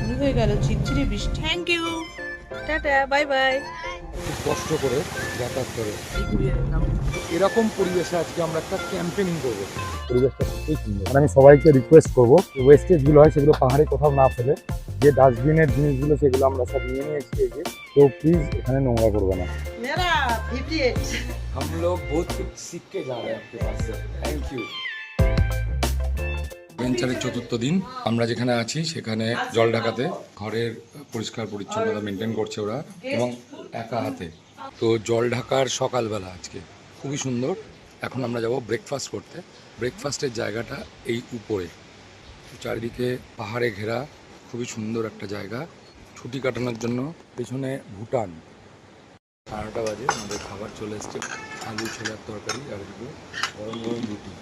শুরু হয়ে গেল ঝিরঝিরে বৃষ্টি। Thank you, tata, bye bye. খুব কষ্ট করে যাতায়াত করে এরকম পরিবেশে আজকে আমরা একটা ক্যাম্পেনিং করবো। পরিবেশটা খুবই সুন্দর। আর আমি সবাইকে রিকোয়েস্ট করবো, ওয়েস্টেজ গুলো হয় সেগুলো পাহাড়ে কোথাও না ফেলে, যে ডাস্টবিনের জিনিসগুলো সেগুলো আমরা সব নিয়ে নিয়েছি এই যে, তো প্লিজ এখানে নোংরা করবে না। हम लोग बहुत कुछ सीख के जा रहे हैं आपके पास से। Thank you. অ্যাডভেঞ্চারের চতুর্থ দিন আমরা যেখানে আছি সেখানে জলঢাকাতে ঘরের পরিষ্কার পরিচ্ছন্নতা মেনটেন করছে ওরা এবং একা হাতে। তো জলঢাকার সকালবেলা আজকে খুবই সুন্দর। এখন আমরা যাব ব্রেকফাস্ট করতে। ব্রেকফাস্টের জায়গাটা এই উপরে, চারিদিকে পাহাড়ে ঘেরা, খুবই সুন্দর একটা জায়গা ছুটি কাটানোর জন্য। পেছনে ভুটান। 12টা বাজে, আমাদের খাবার চলে এসছে, আলু ছোলার তরকারি আর এদিকে গরম গরম রুটি।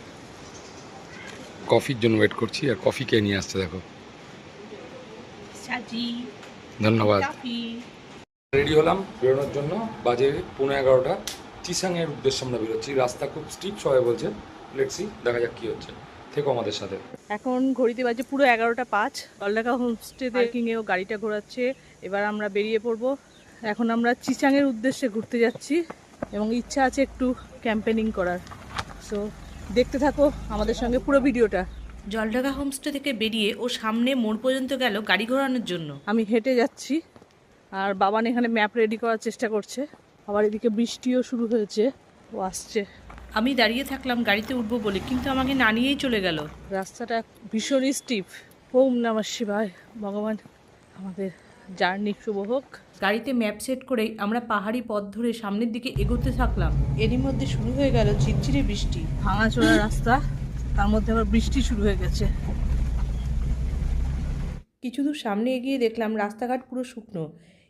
কফির জন্য ওয়েট করছি, আর কফি কে নিয়ে আসছে দেখো। ধন্যবাদ। রেডি হলাম বেরোনোর জন্য, বাজে 11:15। চিসাংয়ের উদ্দেশ্যে আমরা বেরোচ্ছি। রাস্তা খুব স্ট্রিপ, সবাই বলছে, লেটসি, দেখা যাক কি হচ্ছে। থেকো আমাদের সাথে। এখন ঘড়িতে বাজে পুরো 11টা 5। জলঢাকা হোমস্টেতে কিংয়েও গাড়িটা ঘোরাচ্ছে। এবার আমরা বেরিয়ে পড়বো। এখন আমরা চিচাংয়ের উদ্দেশ্যে ঘুরতে যাচ্ছি এবং ইচ্ছা আছে একটু ক্যাম্পেনিং করার। সো দেখতে থাকো আমাদের সঙ্গে পুরো ভিডিওটা। জলঢাকা হোমস্টে থেকে বেরিয়ে ও সামনে মোড় পর্যন্ত গেল গাড়ি ঘোরানোর জন্য। আমি হেঁটে যাচ্ছি আর বাবান এখানে ম্যাপ রেডি করার চেষ্টা করছে। আবার এদিকে বৃষ্টিও শুরু হয়েছে, ও আসছে। আমি দাঁড়িয়ে থাকলাম গাড়িতে উঠবো বলে, কিন্তু আমাকে না নিয়েই চলে গেল। রাস্তাটা ভীষণই স্টিপ। ওম নমঃ শিবায়। ভগবান আমাদের জার্নি শুভ হোক। গাড়িতে ম্যাপ সেট করেই আমরা পাহাড়ি পথ ধরে সামনের দিকে এগোতে থাকলাম। এরই মধ্যে শুরু হয়ে গেল ঝিরঝিরে বৃষ্টি। ভাঙাচোরা রাস্তা, তার মধ্যে আবার বৃষ্টি শুরু হয়ে গেছে। কিছু দূর সামনে এগিয়ে দেখলাম রাস্তাঘাট পুরো শুকনো,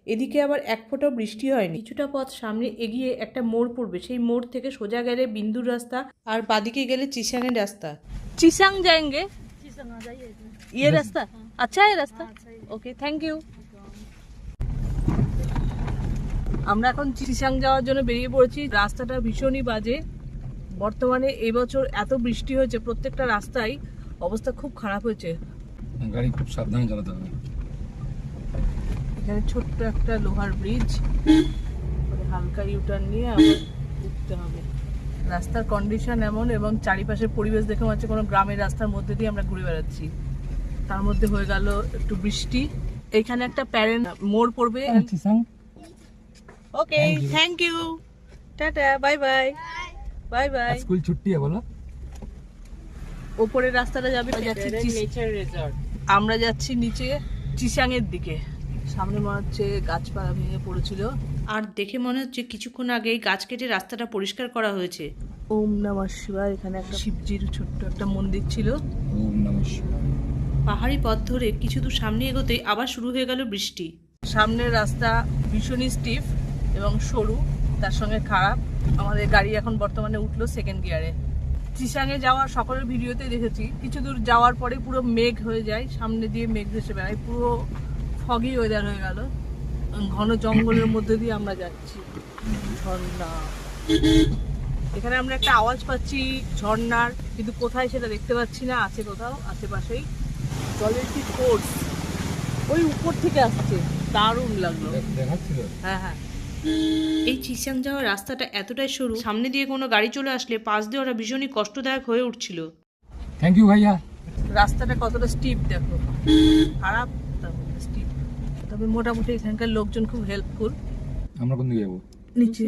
এদিকে আবার এক ফোঁটাও বৃষ্টি হয়নি। কিছুটা পথ সামনে এগিয়ে একটা মোড় পড়বে, সেই মোড় থেকে সোজা গেলে বিন্দুর রাস্তা, আর বাদিকে গেলে চিসাংয়ের রাস্তা। চিসাং যাएंगे? ये रास्ता अच्छा है रास्ता? Okay, thank you. আমরা এখন চিসাং যাওয়ার জন্য বেরিয়ে পড়েছি। রাস্তাটা ভীষণই বাজে। বর্তমানে এবছর এত বৃষ্টি হয়েছে, প্রত্যেকটা রাস্তায় অবস্থা খুব খারাপ হয়েছে। গাড়ি খুব সাবধানে চালাতে হবে। এখানে ছোট্ট একটা লোহার ব্রিজ, হালকা ইউটার্ন নিয়ে আবার উঠতে হবে। রাস্তার কন্ডিশন এমন এবং চারিপাশের পরিবেশ দেখে মনে হচ্ছে কোনো গ্রামের রাস্তার মধ্যে দিয়ে আমরা ঘুরে বেড়াচ্ছি। তার মধ্যে হয়ে গেল একটু বৃষ্টি। এখানে একটা প্যারেন্ট মোড় পড়বে। Okay, thank you, tata, bye bye, bye bye. School ছুটি है बोलो। ওপরের রাস্তাটা যাবে নেচার রিসর্ট, আমরা যাচ্ছি নিচে চিসাং এর দিকে। সামনে মনে হচ্ছে গাছপালা ভেঙে পড়েছিল। আর দেখে মনে হচ্ছে কিছুক্ষণ আগেই গাছ কেটে রাস্তাটা পরিষ্কার করা হয়েছে। ওম নমঃ শিবায়। এখানে একটা শিবজির ছোট্ট একটা মন্দির ছিল। ওম নমঃ শিবায়। পাহাড়ি পথ ধরে কিছু দূর সামনে এগোতেই আবার শুরু হয়ে গেল বৃষ্টি। সামনের রাস্তা ভীষণই স্টিফ এবং সরু, তার সঙ্গে খারাপ। আমাদের গাড়ি এখন বর্তমানে উঠলো সেকেন্ড গিয়ারে। চিসাংয়ে যাওয়ার সকলের ভিডিওতে দেখেছি, কিছু দূর যাওয়ার পরে পুরো মেঘ হয়ে যায়, সামনে দিয়ে মেঘ ভেসে বেড়ায়, পুরো ফগি ওয়েদার হয়ে গেল। ঘন জঙ্গলের মধ্যে দিয়ে আমরা যাচ্ছি। ঝর্ণা, এখানে আমরা একটা আওয়াজ পাচ্ছি ঝর্ণার, কিন্তু কোথায় সেটা দেখতে পাচ্ছি না। আছে কোথাও আশেপাশেই, জলের কি ফোর্স, ওই উপর থেকে আসছে, দারুণ লাগলো। দেখাচ্ছিল। হ্যাঁ হ্যাঁ। এই চিসাং যাওয়ার রাস্তাটা এতটাই সরু, সামনে দিয়ে কোনো গাড়ি চলে আসলে পাশ দিয়ে ওরা ভীষণই কষ্টদায়ক হয়ে উঠছিল। থ্যাংক ইউ ভাইয়া। রাস্তাটা কতটা স্টিপ দেখো, খারাপ স্টিপ, তবে মোটামুটি এখানকার লোকজন খুব হেল্পফুল। আমরা কোন দিকে যাবো? নিচে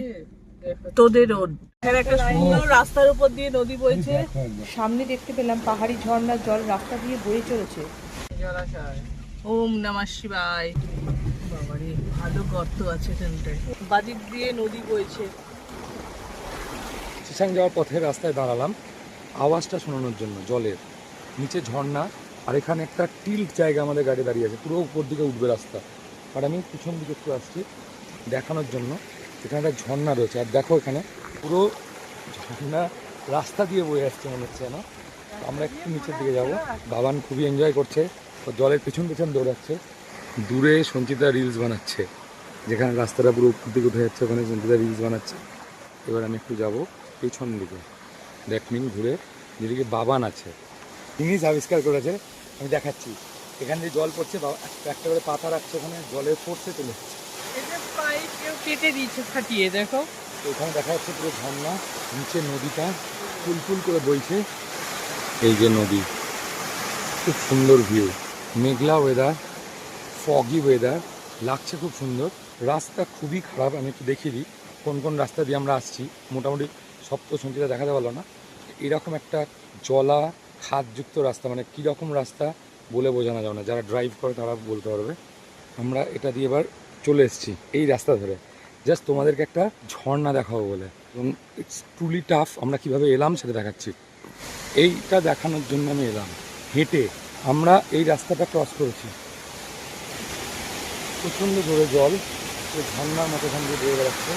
তোদের রোড, এখানে একটা সুন্দর রাস্তার উপর দিয়ে নদী বইছে। সামনে দেখতে পেলাম পাহাড়ি ঝর্ণার জল রাস্তা দিয়ে বয়ে চলেছে। ওম নমঃ শিবায়। বাবারে, ভালো গর্ত আছে এখানটায়, বাদিক দিয়ে নদী বইছে। চিসাং যাওয়ার পথে রাস্তায় দাঁড়ালাম আওয়াজটা শোনানোর জন্য, জলের নিচে ঝর্ণা, আর এখানে একটা টিল্ট জায়গা আমাদের গাড়ি দাঁড়িয়ে আছে, পুরো উপর দিকে উঠবে রাস্তা। আর আমি পিছন দিকে একটু আসছি দেখানোর জন্য, এখানে একটা ঝর্ণা রয়েছে। আর দেখো এখানে পুরো ঝর্ণা রাস্তা দিয়ে বয়ে আসছে মনে হচ্ছে না। আমরা একটু নিচের দিকে যাব। বাবান খুবই এনজয় করছে, ও জলের পিছন পিছন দৌড়াচ্ছে। দূরে সঞ্চিতা রিলস বানাচ্ছে, যেখানে রাস্তাটা পুরো উপর দিকে উঠে যাচ্ছে, ওখানে সঞ্চিতা রিলস বানাচ্ছে। এবার আমি একটু যাব পেছন দিকে, দ্যাট মিন ঘুরে, যেদিকে বাবান আছে, জিনিস আবিষ্কার করেছে, আমি দেখাচ্ছি। এখান দিয়ে জল পড়ছে, একটা করে পাতা রাখছে ওখানে, জলে পড়ছে তুলে। এটা পাইপ কেউ কেটে দিয়েছে ফাটিয়ে, দেখো। তো এখানে দেখা যাচ্ছে পুরো ঝর্ণা, নিচে নদীটা ফুল করে বইছে। এই যে নদী, খুব সুন্দর ভিউ, মেঘলা ওয়েদার, ফগি ওয়েদার, লাগছে খুব সুন্দর। রাস্তা খুবই খারাপ, আমি একটু দেখিয়ে দিই কোন কোন রাস্তা দিয়ে আমরা আসছি। মোটামুটি সব তো সঞ্চিতা দেখাতে পারলো না। এরকম একটা জলা খাদযুক্ত রাস্তা, মানে কীরকম রাস্তা বলে বোঝানো যাবে না, যারা ড্রাইভ করে তারা বলতে পারবে। আমরা এটা দিয়ে এবার চলে এসেছি এই রাস্তা ধরে, জাস্ট তোমাদেরকে একটা ঝর্ণা দেখাবো বলে, এবং ইটস ট্রুলি টাফ। আমরা কিভাবে এলাম সেটা দেখাচ্ছি। এইটা দেখানোর জন্য আমি এলাম হেঁটে। আমরা এই রাস্তাটা ক্রস করেছি, প্রচণ্ড জোরে জল, ঝর্ণার মতো এখান দিয়ে বয়ে বেড়াচ্ছে।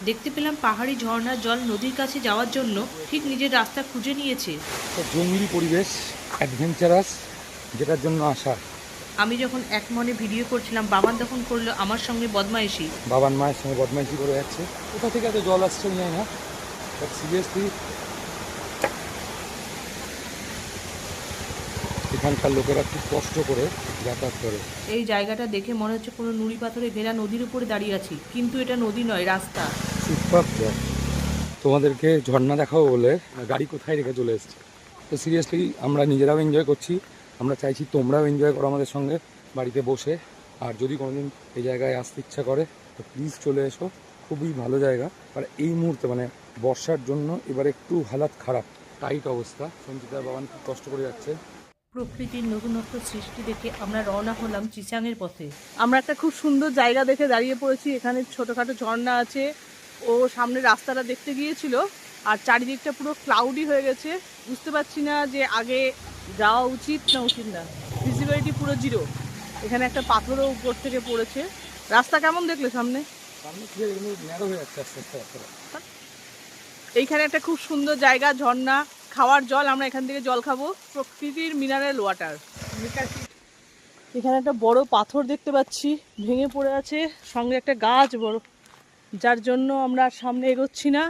দেখতে পেলাম পাহাড়ি ঝর্ণার জল নদীর কাছে যাওয়ার জন্য ঠিক নিজের রাস্তা খুঁজে নিয়েছে। একটা জঙ্গলি পরিবেশ, অ্যাডভেঞ্চারাস, যেটার জন্য আসা। আমি যখন এক মনে ভিডিও করছিলাম, বাবান তখন করলো আমার সঙ্গে বদমাইশি। বাবার মায়ের সঙ্গে বদমাইশি করে যাচ্ছে। কোথা থেকে এত জল আসছে আমি জানি না, বাট সিরিয়াসলি এখানকার লোকেরা খুব কষ্ট করে যাতায়াত করে। এই জায়গাটা দেখে মনে হচ্ছে কোনো নুড়ি পাথরে ঘেরা নদীর উপরে দাঁড়িয়ে আছি, কিন্তু এটা নদী নয়, রাস্তা। সুপার জল। তোমাদেরকে ঝর্ণা দেখাবো বলে গাড়ি কোথায় রেখে চলে এসেছি। তো সিরিয়াসলি আমরা নিজেরাও এনজয় করছি, আমরা চাইছি তোমরাও এনজয় করো আমাদের সঙ্গে বাড়িতে বসে। আর যদি কোনোদিন এই জায়গায় আসতে ইচ্ছা করে তো প্লিজ চলে এসো, খুবই ভালো জায়গা। আর এই মুহূর্তে মানে বর্ষার জন্য এবার একটু হালাত খারাপ, টাইট অবস্থা। সঞ্চিতার বাবান খুব কষ্ট করে যাচ্ছে। প্রকৃতির নতুনত্ব সৃষ্টি দেখে আমরা রওনা হলাম চিচাংয়ের পথে। আমরা একটা খুব সুন্দর জায়গা দেখে দাঁড়িয়ে পড়েছি। এখানে ছোটোখাটো ঝর্ণা আছে। ও সামনে রাস্তাটা দেখতে গিয়েছিল, আর চারিদিকটা পুরো ক্লাউডি হয়ে গেছে। বুঝতে পারছি না যে আগে যাওয়া উচিত না। ভিজিবিলিটি পুরো জিরো। এখানে একটা পাথরও উপর থেকে পড়েছে। রাস্তা কেমন দেখলে সামনে? সামনে কি এগুলো ন্যারো হয়ে যাচ্ছে আস্তে আস্তে। এইখানে একটা খুব সুন্দর জায়গা, ঝর্ণা, খাওয়ার জল। আমরা এখান থেকে জল খাবো, প্রকৃতির মিনারেল ওয়াটার। এখানে একটা বড় পাথর দেখতে পাচ্ছি, ভেঙে পড়ে আছে, সঙ্গে একটা গাছ বড়, যার জন্য আমরা আর সামনে এগোচ্ছি না।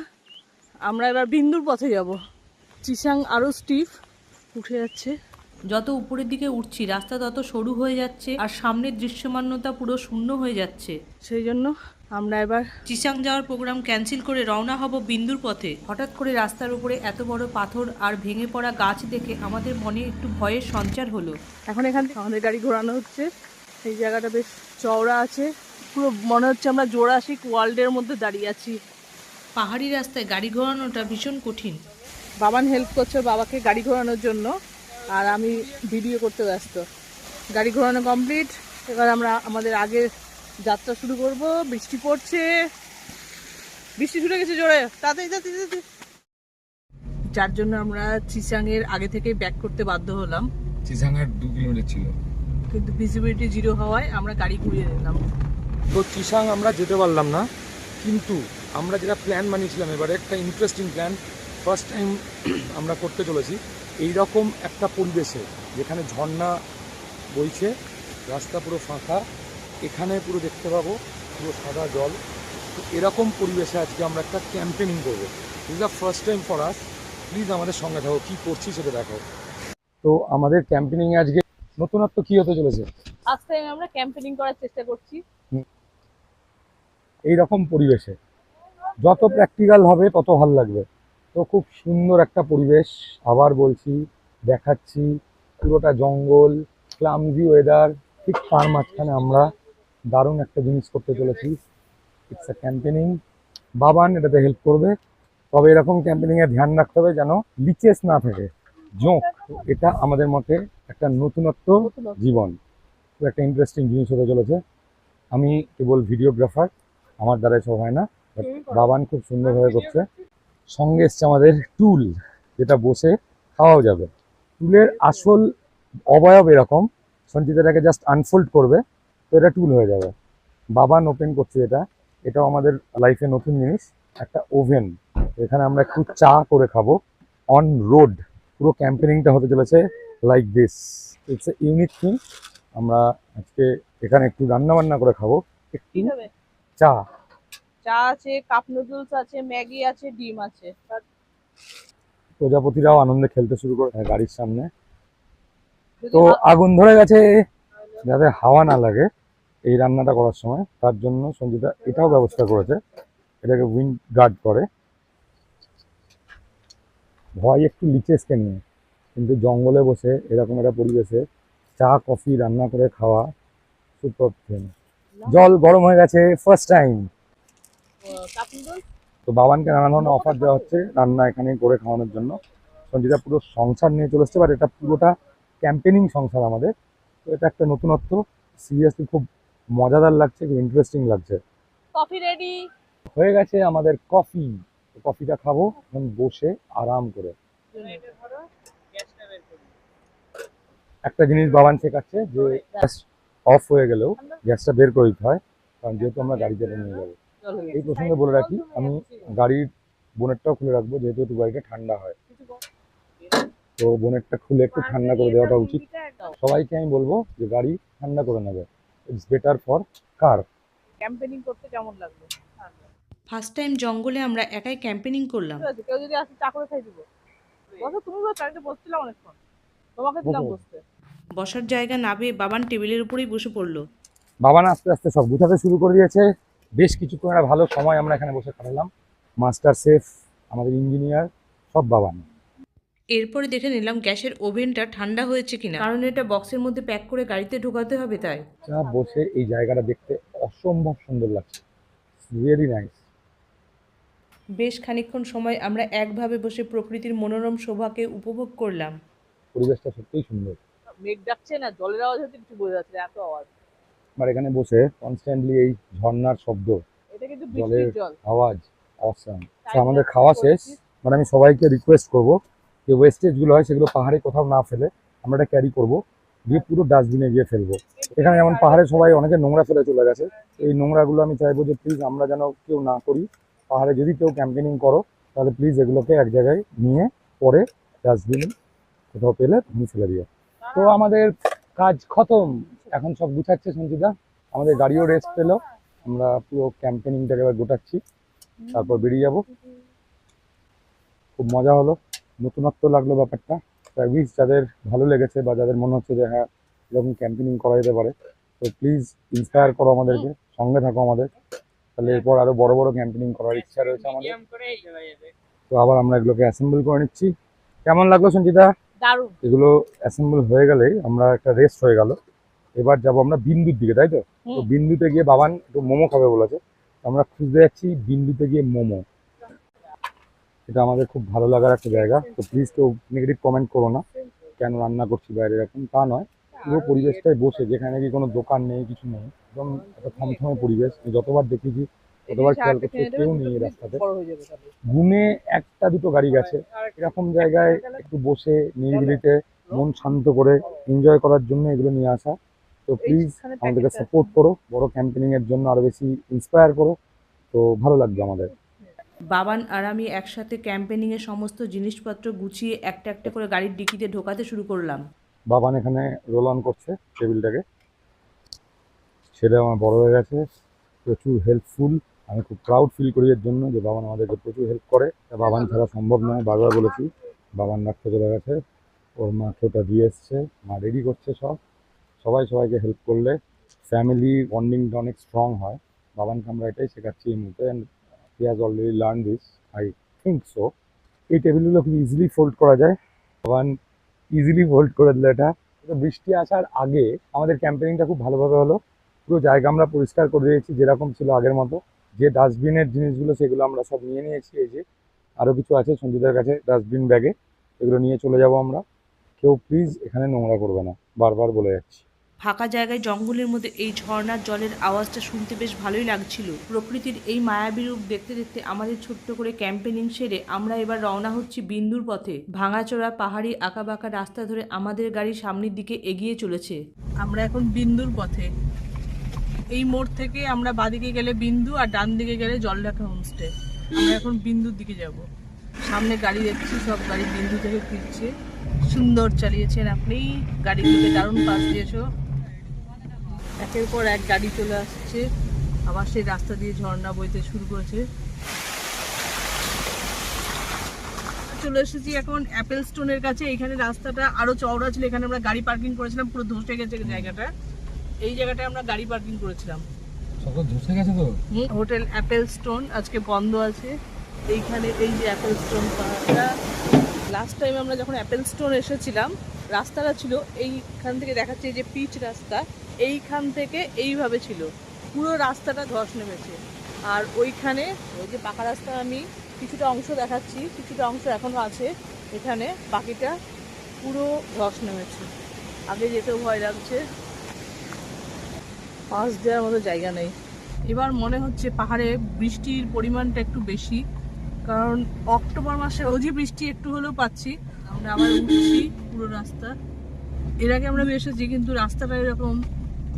আমরা এবার বিন্দুর পথে যাব। চিচাং আরও স্টিফ উঠে যাচ্ছে। যত উপরের দিকে উঠছি রাস্তা তত সরু হয়ে যাচ্ছে, আর সামনের দৃশ্যমানতা পুরো শূন্য হয়ে যাচ্ছে। সেই জন্য আমরা এবার চিচাং যাওয়ার প্রোগ্রাম ক্যান্সেল করে রওনা হব বিন্দুর পথে। হঠাৎ করে রাস্তার উপরে এত বড় পাথর আর ভেঙে পড়া গাছ দেখে আমাদের মনে একটু ভয়ের সঞ্চার হলো। এখন এখান থেকে আমাদের গাড়ি ঘোরানো হচ্ছে। এই জায়গাটা বেশ চওড়া আছে, পুরো মনে হচ্ছে আমরা জোড়াসিক ওয়ার্ল্ডের মধ্যে দাঁড়িয়ে আছি। পাহাড়ি রাস্তায় গাড়ি ঘোরানোটা ভীষণ কঠিন। বাবান হেল্প করছে বাবাকে গাড়ি ঘোরানোর জন্য, আর আমি ভিডিও করতে ব্যস্ত। গাড়ি ঘোরানো কমপ্লিট। এবার আমরা আমাদের আগের যাত্রা শুরু করব। বৃষ্টি পড়ছে, বৃষ্টি ছুটে গেছে জোরে, তাড়াতাড়ি। যার জন্য আমরা চিচাংয়ের আগে থেকেই ব্যাক করতে বাধ্য হলাম। চিচাং আর 2 কিলোমিটার ছিল, কিন্তু ভিজিবিলিটি জিরো হওয়ায় আমরা গাড়ি ঘুরিয়ে নিলাম। তো চিচাং আমরা যেতে পারলাম না, কিন্তু আমরা যেটা প্ল্যান বানিয়েছিলাম এবারে একটা ইন্টারেস্টিং প্ল্যান ফার্স্ট টাইম আমরা করতে চলেছি। এইরকম একটা পরিবেশে যেখানে ঝর্ণা বইছে, রাস্তা পুরো ফাঁকা, এখানে পুরো দেখতে পাবো পুরো সাদা জল। তো এরকম পরিবেশে আজকে আমরা একটা ক্যাম্পেনিং করবো। This the first time for us. Please আমাদের সঙ্গে থাকো, কী করছি সেটা দেখো। তো আমাদের ক্যাম্পেনিংয়ে আজকে নতুনত্ব কী হতে চলেছে? ফার্স্ট টাইম আমরা ক্যাম্পেনিং করার চেষ্টা করছি এইরকম পরিবেশে। যত প্র্যাকটিক্যাল হবে তত ভালো লাগবে। তো খুব সুন্দর একটা পরিবেশ, আবার বলছি, দেখাচ্ছি। পুরোটা জঙ্গল, ক্লামজি ওয়েদার, ঠিক তার মাঝখানে আমরা দারুণ একটা জিনিস করতে চলেছি। It's a campaigning. বাবান এটাতে হেল্প করবে, তবে এরকম ক্যাম্পেনিংয়ে ধ্যান রাখতে হবে যেন লিচেস না থাকে, জোঁক। এটা আমাদের মতে একটা নতুনত্ব জীবন, খুব একটা ইন্টারেস্টিং জিনিস হতে চলেছে। আমি কেবল ভিডিওগ্রাফার, আমার দ্বারাই সব হয় না, বাবান খুব সুন্দরভাবে করছে। সঙ্গে এসছে আমাদের টুল, যেটা বসে খাওয়াও যাবে। টুলের আসল অবয়ব এরকম, সঞ্চিতাটাকে জাস্ট আনফোল্ড করবে তো এটা টুল হয়ে যাবে। বাবান ওপেন করছে এটাও আমাদের লাইফে নতুন জিনিস, একটা ওভেন। এখানে আমরা একটু চা করে খাবো অন রোড। পুরো ক্যাম্পেনিংটা হতে চলেছে like this. It's a unique thing. আমরা আজকে এখানে একটু রান্না বান্না করে খাবো। একটু চা আছে, কাপ নুডলস আছে, ম্যাগি আছে, ডিম আছে। প্রজাপতিরাও আনন্দে খেলতে শুরু করে গাড়ির সামনে। তো আগুন ধরে গেছে, যাতে হাওয়া না লাগে এই রান্নাটা করার সময়, তার জন্য সঞ্জিতা এটাও ব্যবস্থা করেছে, এটাকে উইন্ড গার্ড করে। ভয় একটু লিচেসকে নিয়ে, কিন্তু জঙ্গলে বসে এরকম একটা পরিবেশে চা কফি রান্না করে খাওয়া সুপার থিং। জল গরম হয়ে গেছে ফার্স্ট টাইম। তো বাবানকে নানা ধরনের অফার দেওয়া হচ্ছে রান্না এখানে করে খাওয়ানোর জন্য। সঞ্জিতা পুরো সংসার নিয়ে চলে আসছে, বাট এটা পুরোটা ক্যাম্পেনিং সংসার আমাদের। তো এটা একটা নতুনত্ব, সিরিয়াসলি খুব মজাদার লাগছে, খুব ইন্টারেস্টিং লাগছে। কফি রেডি হয়ে গেছে আমাদের কফি, কফিটা খাবো এখন বসে আরাম করে। একটা জিনিস বাবান শেখাচ্ছে যে গ্যাস অফ হয়ে গেলেও গ্যাসটা বের করে দিতে হয়, কারণ যেহেতু আমরা গাড়ি চালিয়ে নিয়ে যাবো। এই প্রসঙ্গে বলে রাখি, আমি গাড়ির বোনেটটাও খুলে রাখবো, যেহেতু একটু গাড়িটা ঠান্ডা হয়, তো বোনেটটা খুলে একটু ঠান্ডা করে দেওয়াটা উচিত। সবাইকে আমি বলবো যে গাড়ি ঠান্ডা করে নেবে, it's better for car. Campaigning করতে কেমন লাগলো? ফার্স্ট টাইম জঙ্গলে আমরা একাই ক্যাম্পেনিং করলাম। ঠিক আছে, কেউ যদি আসে চা করে খাই দিব। বসো, তুমি বসো, আমি তো বসছিলাম অনেকক্ষণ, তোমাকে দিলাম বসতে। বসার জায়গা না পেয়ে বাবান টেবিলের উপরেই বসে পড়লো। বাবান আস্তে আস্তে সব গুছাতে শুরু করে দিয়েছে। বেশ কিছুক্ষণ একটা ভালো সময় আমরা এখানে বসে কাটালাম। মাস্টার শেফ, আমাদের ইঞ্জিনিয়ার, সব বাবান। এরপরে দেখে নিলাম গ্যাসের ওভেনটা ঠান্ডা হয়েছে কিনা, কারণ এটা বক্সের মধ্যে প্যাক করে গাড়িতে ঢোকাতে হবে তাই। যা বসে এই জায়গাটা দেখতে অসম্ভব সুন্দর লাগছে, রিয়েলি নাইস। বেশ খানিকক্ষণ সময় আমরা একভাবে বসে প্রকৃতির মনোরম শোভাকে উপভোগ করলাম। পরিবেশটা সত্যিই সুন্দর। মেঘ ডাকছে না, জলের আওয়াজ হচ্ছে, কিছু বোঝা যাচ্ছে না, এত আওয়াজ। আর এখানে বসে কনস্ট্যান্টলি এই ঝর্ণার শব্দ, এটা কিন্তু জলের বৃষ্টির জল। আওয়াজ অসাম। আমাদের খাওয়া শেষ, মানে আমি সবাইকে রিকোয়েস্ট করবো যে ওয়েস্টেজগুলো হয় সেগুলো পাহাড়ে কোথাও না ফেলে আমরা এটা ক্যারি করবো, দিয়ে পুরো ডাস্টবিনে গিয়ে ফেলবো। এখানে যেমন পাহাড়ে সবাই অনেকে নোংরা ফেলে চলে গেছে, এই নোংরাগুলো আমি চাইবো যে প্লিজ আমরা যেন কেউ না করি। পাহাড়ে যদি কেউ ক্যাম্পেনিং করো তাহলে প্লিজ এগুলোকে এক জায়গায় নিয়ে পরে ডাস্টবিন কোথাও পেলে তুমি ফেলে দিও। তো আমাদের কাজ খতম, এখন সব গুছাচ্ছে সঞ্চিতা, আমাদের গাড়িও রেস্ট পেলো, আমরা পুরো ক্যাম্পেনিংটাকে এবার গোটাচ্ছি, তারপর বেরিয়ে যাব। খুব মজা হলো, নতুনত্ব লাগলো ব্যাপারটা। তাই উইশ যাদের ভালো লেগেছে বা যাদের মনে হচ্ছে যে হ্যাঁ এরকম ক্যাম্পেনিং করা যেতে পারে, তো প্লিজ ইন্সপায়ার করো আমাদেরকে, সঙ্গে থাকো আমাদের, তাহলে এরপর আরো বড় বড় ক্যাম্পেনিং করার ইচ্ছা রয়েছে আমাদের। তো আবার আমরা এগুলোকে অ্যাসেম্বল করে নিচ্ছি। কেমন লাগলো সঞ্চিতা? দারুণ। এগুলো অ্যাসেম্বল হয়ে গেলেই আমরা একটা রেস্ট হয়ে গেল, এবার যাবো আমরা বিন্দুর দিকে, তাই তো? তো বিন্দুতে গিয়ে বাবান একটু মোমো খাবে বলেছে, আমরা খুঁজতে যাচ্ছি বিন্দুতে গিয়ে মোমো। এটা আমাদের খুব ভালো লাগার একটা জায়গা, তো প্লিজ কেউ নেগেটিভ কমেন্ট করো না কেন রান্না করছি বাইরে, এরকম তা নয়, পুরো পরিবেশটাই বসে, যেখানে কি কোনো দোকান নেই কিছু নেই, একদম একটা থমথমে পরিবেশ। যতবার দেখেছি ততবার খেয়াল করছি কেউ নেই এই রাস্তাতে, গুনে একটা দুটো গাড়ি গেছে। এরকম জায়গায় একটু বসে নিরিবিলিতে মন শান্ত করে এনজয় করার জন্য এগুলো নিয়ে আসা। তো প্লিজ আমাদেরকে সাপোর্ট করো, বড় ক্যাম্পেনিং এর জন্য আরো বেশি ইন্সপায়ার করো, তো ভালো লাগবে আমাদের। বাবান আর আমি একসাথে ক্যাম্পেনিংয়ের সমস্ত জিনিসপত্র গুছিয়ে একটা একটা করে গাড়ির ডিকিতে ঢোকাতে শুরু করলাম। বাবান এখানে রোল অন করছে টেবিলটাকে, ছেলে আমার বড় হয়ে গেছে, প্রচুর হেল্পফুল। আমি খুব প্রাউড ফিল করি এর জন্য যে বাবান আমাদেরকে প্রচুর হেল্প করে। বাবান ছাড়া সম্ভব নয়, বারবার বলেছি। বাবান রাখতে চলে গেছে, ওর মাকে ওটা দিয়ে এসছে, মা রেডি করছে সব। সবাই সবাইকে হেল্প করলে ফ্যামিলি বন্ডিংটা অনেক স্ট্রং হয়। বাবানকে আমরা এটাই শেখাচ্ছি এই মুহূর্তে, and he has already learn this, I think so. এই টেবিলগুলো খুব ইজিলি ফোল্ড করা যায়, বাবান ইজিলি ফোল্ড করে দিল এটা। তো বৃষ্টি আসার আগে আমাদের ক্যাম্পেনিংটা খুব ভালোভাবে হলো, পুরো জায়গা আমরা পরিষ্কার করে দিয়েছি যেরকম ছিল আগের মতো। যে ডাস্টবিনের জিনিসগুলো সেগুলো আমরা সব নিয়ে নিয়েছি, এই যে আরও কিছু আছে সঞ্জিতার কাছে ডাস্টবিন ব্যাগে, এগুলো নিয়ে চলে যাব আমরা। কেউ প্লিজ এখানে নোংরা করবে না, বারবার বলে যাচ্ছি। ফাঁকা জায়গায় জঙ্গলের মধ্যে এই ঝর্ণার জলের আওয়াজটা শুনতে বেশ ভালোই লাগছিল। প্রকৃতির এই মায়াবী রূপ দেখতে দেখতে আমাদের ছোট্ট করে ক্যাম্পেনিং সেরে আমরা এবার রওনা হচ্ছি বিন্দুর পথে। ভাঙাচোরা পাহাড়ি আঁকাবাঁকা রাস্তা ধরে আমাদের গাড়ি সামনের দিকে এগিয়ে চলেছে। আমরা এখন বিন্দুর পথে। এই মোড় থেকে আমরা বাঁদিকে গেলে বিন্দু আর ডান দিকে গেলে জলঢাকা হোমস্টে। আমরা এখন বিন্দুর দিকে যাব। সামনে গাড়ি দেখছি, সব গাড়ি বিন্দু থেকে ফিরছে। সুন্দর চালিয়েছেন আপনি গাড়িগুলোকে, দারুণ পাশ দিয়েছো। একের পর এক গাড়ি চলে আসছে, আবার সেই রাস্তা দিয়ে ঝর্ণা বইতে শুরু করেছে। চলে এসেছি এখন অ্যাপেল স্টোনের কাছে। এখানে রাস্তাটা আরো চওড়া ছিল, এখানে আমরা গাড়ি পার্কিং করেছিলাম, পুরো ধসে গেছে জায়গাটা। এই জায়গাটায় আমরা গাড়ি পার্কিং করেছিলাম। সব ধসে গেছে তো। হোটেল অ্যাপেল স্টোন আজকে বন্ধ আছে। এইখানে এই যে অ্যাপেল স্টোন পাহাড়টা, লাস্ট টাইম আমরা যখন অ্যাপেল স্টোন এসেছিলাম রাস্তাটা ছিল এইখান থেকে দেখাচ্ছে, এই যে পিচ রাস্তা, এইখান থেকে এইভাবে ছিল, পুরো রাস্তাটা ধস নেমেছে। আর ওইখানে ওই যে পাকা রাস্তা আমি কিছুটা অংশ দেখাচ্ছি, কিছুটা অংশ এখনো আছে এখানে, বাকিটা পুরো ধস নেমেছে। আগে যেতেও ভয় লাগছে, পাশ দেওয়ার মতো জায়গা নেই। এবার মনে হচ্ছে পাহাড়ে বৃষ্টির পরিমাণটা একটু বেশি, কারণ অক্টোবর মাসে রোজই বৃষ্টি একটু হলেও পাচ্ছি। আমরা আবার উঠছি পুরো রাস্তা। এর আগে আমরা এসেছি কিন্তু রাস্তাটা এরকম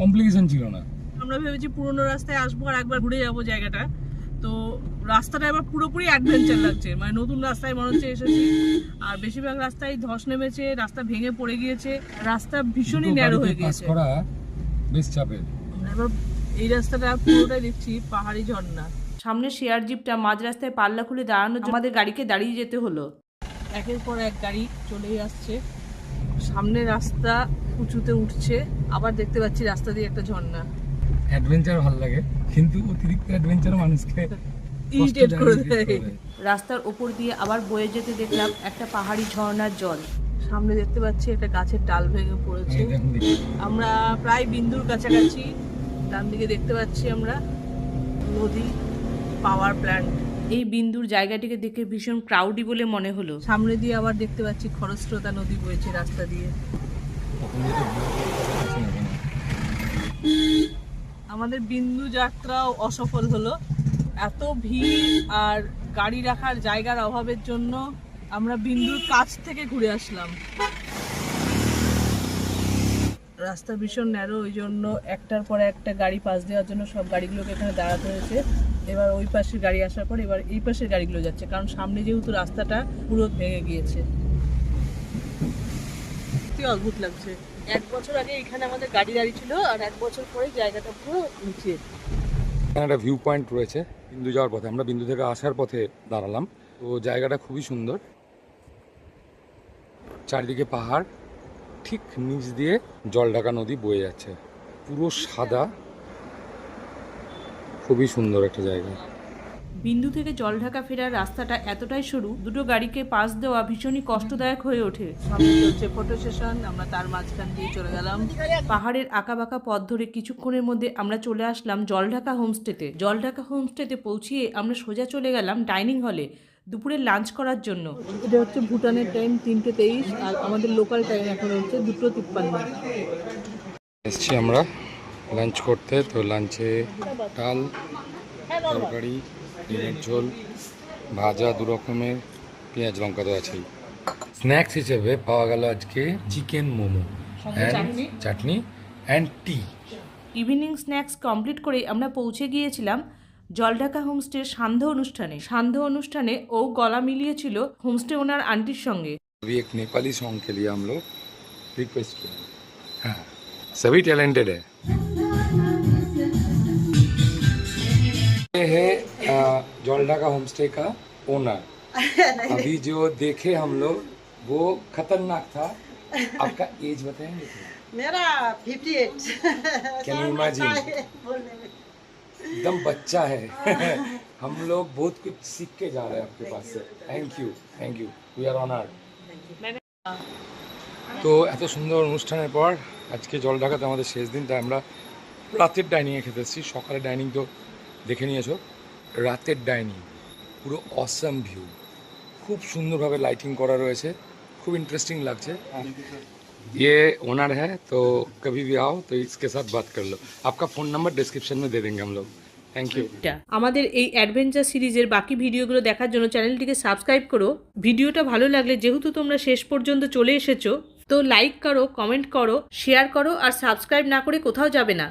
কমপ্লিকেশন ছিল না। আমরা ভেবেছি পুরোনো রাস্তায় আসবো আর একবার ঘুরে যাবো জায়গাটা, তো রাস্তাটা এবার পুরোপুরি অ্যাডভেঞ্চার লাগছে, মানে নতুন রাস্তায় মনে হচ্ছে এসেছি। আর বেশিরভাগ রাস্তায় ধস নেমেছে, রাস্তা ভেঙে পড়ে গিয়েছে, রাস্তা ভীষণই ন্যারো হয়ে গিয়েছে। বেশ চাপের। এবার এই রাস্তাটা পুরোটাই দেখছি পাহাড়ি ঝর্ণা। সামনে শেয়ার জিপটা মাঝ রাস্তায় পাল্লা খুলে দাঁড়ানোর জন্য আমাদের গাড়িকে দাঁড়িয়ে যেতে হলো। একের পর এক গাড়ি চলেই আসছে, সামনে রাস্তা উঁচুতে উঠছে, আবার দেখতে পাচ্ছি রাস্তা দিয়ে একটা ঝর্ণা। অ্যাডভেঞ্চার ভালো লাগে, কিন্তু অতিরিক্ত অ্যাডভেঞ্চার মানুষকে ইরিটেট করে দেয়। রাস্তার ওপর দিয়ে আবার বয়ে যেতে দেখলাম একটা পাহাড়ি ঝর্ণার জল। সামনে দেখতে পাচ্ছি একটা গাছের ডাল ভেঙে পড়েছে। আমরা প্রায় বিন্দুর কাছাকাছি। ডান দিকে দেখতে পাচ্ছি আমরা নদী, পাওয়ার প্ল্যান্ট। এই বিন্দুর জায়গাটিকে দেখে ভীষণ ক্রাউডি বলে মনে হলো। সামনে দিয়ে আবার দেখতে পাচ্ছি খরস্রোতা নদী বইছে রাস্তা দিয়ে। আমাদের বিন্দু যাত্রাও অসফল হলো, এত ভিড় আর গাড়ি রাখার জায়গার অভাবের জন্য আমরা বিন্দুর কাছ থেকে ঘুরে আসলাম। রাস্তা ভীষণ ন্যারো, ওই জন্য একটার পর একটা গাড়ি পাস দেওয়ার জন্য সব গাড়িগুলোকে এখানে দাঁড়াতে হয়েছে। এবার ওই পাশের গাড়ি আসার পর এবার এই পাশের গাড়িগুলো যাচ্ছে, কারণ সামনে যেহেতু রাস্তাটা পুরো ভেঙে গিয়েছে। কি অদ্ভুত লাগছে, 1 বছর আগে এখানে আমাদের গাড়ি দাঁড়িয়ে ছিল আর 1 বছর পরে জায়গাটা পুরো নিচে। এখানে একটা ভিউ পয়েন্ট রয়েছে বিন্দু যাওয়ার পথে, আমরা বিন্দু থেকে আসার পথে দাঁড়ালাম। তো জায়গাটা খুবই সুন্দর, চারিদিকে পাহাড়, ঠিক নিচ দিয়ে জলঢাকা নদী বয়ে যাচ্ছে, পুরো সাদা, খুবই সুন্দর একটা জায়গা। বিন্দু থেকে জলঢাকা ফেরার রাস্তাটা এতটাই সরু, দুটো গাড়িকে পাস দেওয়া ভীষণই কষ্টদায়ক হয়ে ওঠে। সামনে চলছে ফটো সেশন, আমরা তার মাঝখান দিয়ে চলে গেলাম। পাহাড়ের আঁকাবাঁকা পথ ধরে কিছুক্ষণের মধ্যে আমরা চলে আসলাম জলঢাকা হোমস্টেতে। জলঢাকা হোমস্টেতে পৌঁছিয়ে আমরা সোজা চলে গেলাম ডাইনিং হলে দুপুরে লাঞ্চ করার জন্য। এটা হচ্ছে ভুটানের টাইম 3:23 আর আমাদের লোকাল টাইম এখন হচ্ছে 2:53। এসছি আমরা লাঞ্চ করতে। তো লাঞ্চে ডাল, তরকারি, ডিমের ঝোল, ভাজা 2 রকমের, পেঁয়াজ লঙ্কা তো আছেই। স্ন্যাক্স হিসেবে পাওয়া গেল আজকে chicken momo and chutney and T. Evening snacks complete করে আমরা পৌঁছে গিয়েছিলাম জলঢাকা হোমস্টের সান্ধ্য অনুষ্ঠানে। সান্ধ্য অনুষ্ঠানে ও গলা মিলিয়েছিল হোমস্টে ওনার আন্টির সঙ্গে। अभी एक नेपाली सॉन्ग के लिए हम लोग रिक्वेस्ट किया। हाँ, सभी टैलेंटेड है। ये है जलढाका होमस्टे का ओनर। अभी जो देखे हम लोग वो खतरनाक था। आपका एज बताएंगे? मेरा 58। Can you imagine? एकदम बच्चा है। हम लोग बहुत कुछ सीख के जा रहे हैं आपके पास से। Thank you, we are honoured. তো এত সুন্দর অনুষ্ঠানের পর আজকে জলঢাকাতে আমাদের শেষ দিন, তাই আমরা রাতের ডাইনিংয়ে খেতে এসেছি। সকালে ডাইনিং তো দেখে নিয়েছো, রাতের ডাইনিং পুরো অসাম ভিউ, খুব সুন্দরভাবে লাইটিং করা রয়েছে, খুব ইন্টারেস্টিং লাগছে। ये ओनर है तो कभी भी आओ तो इसके साथ बात कर लो। आपका फ़ोन नंबर डिस्क्रिप्शन में दे देंगे हम लोग। Thank you. আমাদের এই অ্যাডভেঞ্চার সিরিজের বাকি ভিডিওগুলো দেখার জন্য চ্যানেলটিকে সাবস্ক্রাইব করো। ভিডিওটা ভালো লাগলে যেহেতু তোমরা শেষ পর্যন্ত চলে এসেছো, তো লাইক করো, কমেন্ট করো, শেয়ার করো আর সাবস্ক্রাইব না করে কোথাও যাবে না।